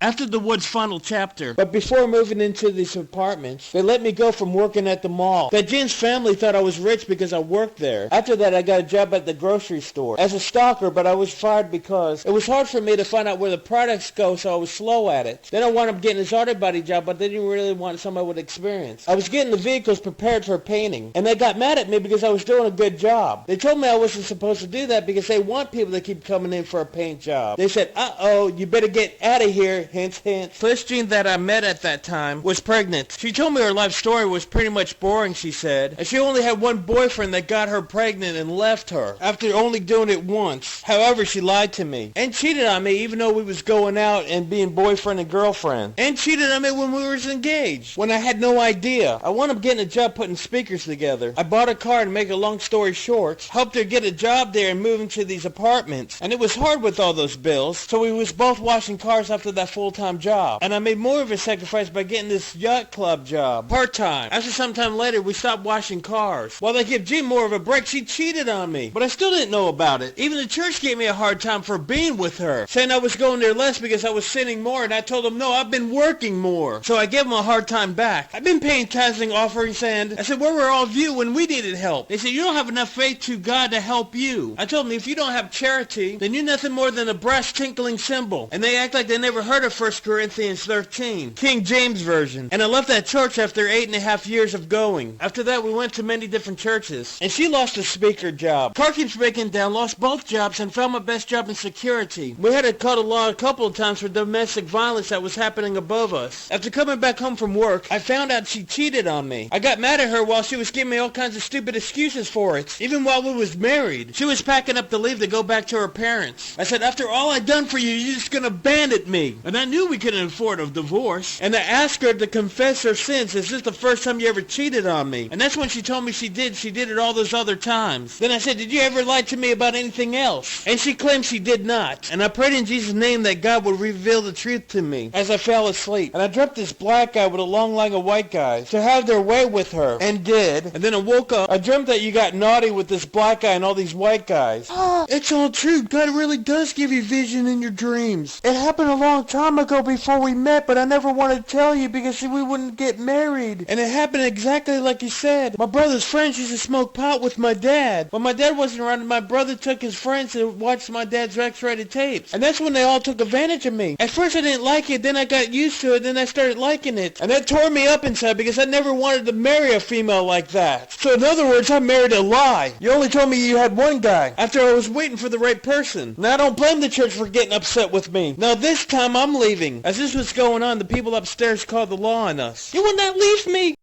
After the Woods' final chapter. But before moving into these apartments, they let me go from working at the mall. That Jen's family thought I was rich because I worked there. After that, I got a job at the grocery store as a stalker, but I was fired because it was hard for me to find out where the products go, so I was slow at it. Then I wound up getting this auto body job, but they didn't really want somebody with experience. I was getting the vehicles prepared for painting, and they got mad at me because I was doing a good job. They told me I wasn't supposed to do that because they want people to keep coming in for a paint job. They said, uh-oh, you better get out of here. Hint, hint. First Jean that I met at that time was pregnant. She told me her life story was pretty much boring, she said, and she only had one boyfriend that got her pregnant and left her after only doing it once. However, she lied to me and cheated on me even though we was going out and being boyfriend and girlfriend, and cheated on me when we was engaged when I had no idea. I wound up getting a job putting speakers together. I bought a car, to make a long story short, helped her get a job there and move into these apartments, and it was hard with all those bills, so we was both washing cars after that full-time job, and I made more of a sacrifice by getting this yacht club job part-time. After some time later, we stopped washing cars. While they gave Jean more of a break, she cheated on me, but I still didn't know about it. Even the church gave me a hard time for being with her, saying I was going there less because I was sinning more, and I told them, no, I've been working more. So I gave them a hard time back. I've been paying tithing, offerings, and I said, where were all of you when we needed help? They said, you don't have enough faith to God to help you. I told them, if you don't have charity, then you're nothing more than a brass tinkling cymbal. And they act like they never heard of 1 Corinthians 13, King James Version. And I left that church after 8.5 years of going. After that, we went to many different churches. And she lost a speaker job. Car keeps breaking down, lost both jobs, and found my best job in security. We had to cut a law a couple of times for domestic violence that was happening above us. After coming back home from work, I found out she cheated on me. I got mad at her while she was giving me all kinds of stupid excuses for it. Even while we was married. She was packing up to leave to go back to her parents. I said, after all I done for you, you're just gonna abandon me. And I knew we couldn't afford a divorce. And I asked her to confess her sins. Is this the first time you ever cheated on me? And that's when she told me she did. She did it all those other times. Then I said, did you ever lie to me about anything else? And she claimed she did not. And I prayed in Jesus' name that God would reveal the truth to me as I fell asleep. And I dreamt this black guy with a long line of white guys to have their way with her. And did. And then I woke up. I dreamt that you got naughty with this black guy and all these white guys. It's all true. God really does give you vision in your dreams. It happened a long time ago before we met, but I never wanted to tell you because we wouldn't get married. And it happened exactly like you said. My brother's friends used to smoke pot with my dad. When my dad wasn't around, my brother took his friends to watch my dad's X-rated tapes. And that's when they all took advantage of me. At first I didn't like it, then I got used to it, then I started liking it. And that tore me up inside because I never wanted to marry a female like that. So in other words, I married a lie. You only told me you had one guy after I was waiting for the right person. Now I don't blame the church for getting upset with me. Now this time I'm leaving. As this was going on, the people upstairs called the law on us. You will not leave me!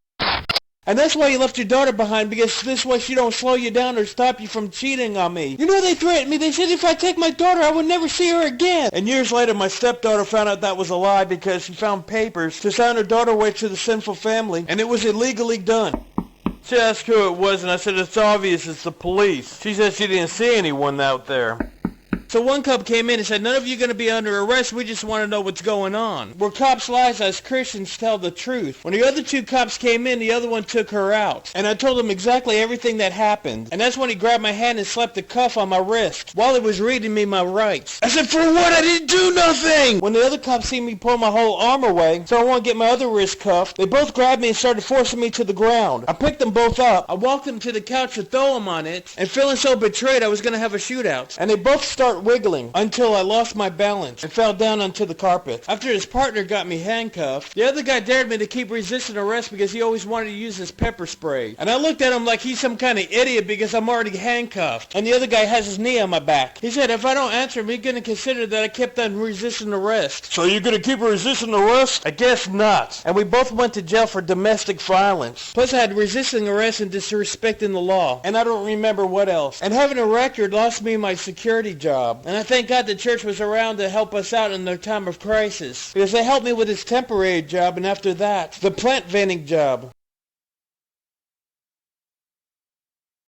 And that's why you left your daughter behind, because this way she don't slow you down or stop you from cheating on me. You know, they threatened me. They said if I take my daughter, I would never see her again. And years later, my stepdaughter found out that was a lie because she found papers to sign her daughter away to the sinful family, and it was illegally done. She asked who it was, and I said, it's obvious, it's the police. She said she didn't see anyone out there. So one cop came in and said, none of you are going to be under arrest, we just want to know what's going on. Where cops lie, as Christians tell the truth. When the other two cops came in, the other one took her out. And I told him exactly everything that happened. And that's when he grabbed my hand and slapped a cuff on my wrist, while he was reading me my rights. I said, for what? I didn't do nothing! When the other cops see me pull my whole arm away, so I want to get my other wrist cuffed, they both grabbed me and started forcing me to the ground. I picked them both up. I walked them to the couch to throw them on it, and feeling so betrayed I was going to have a shootout. And they both start wiggling until I lost my balance and fell down onto the carpet. After his partner got me handcuffed, the other guy dared me to keep resisting arrest because he always wanted to use his pepper spray. And I looked at him like he's some kind of idiot because I'm already handcuffed. And the other guy has his knee on my back. He said if I don't answer him, he's going to consider that I kept on resisting arrest. So you're going to keep resisting arrest? I guess not. And we both went to jail for domestic violence. Plus I had resisting arrest and disrespecting the law. And I don't remember what else. And having a record lost me my security job. And I thank God the church was around to help us out in their time of crisis. Because they helped me with this temporary job and after that, the plant vending job.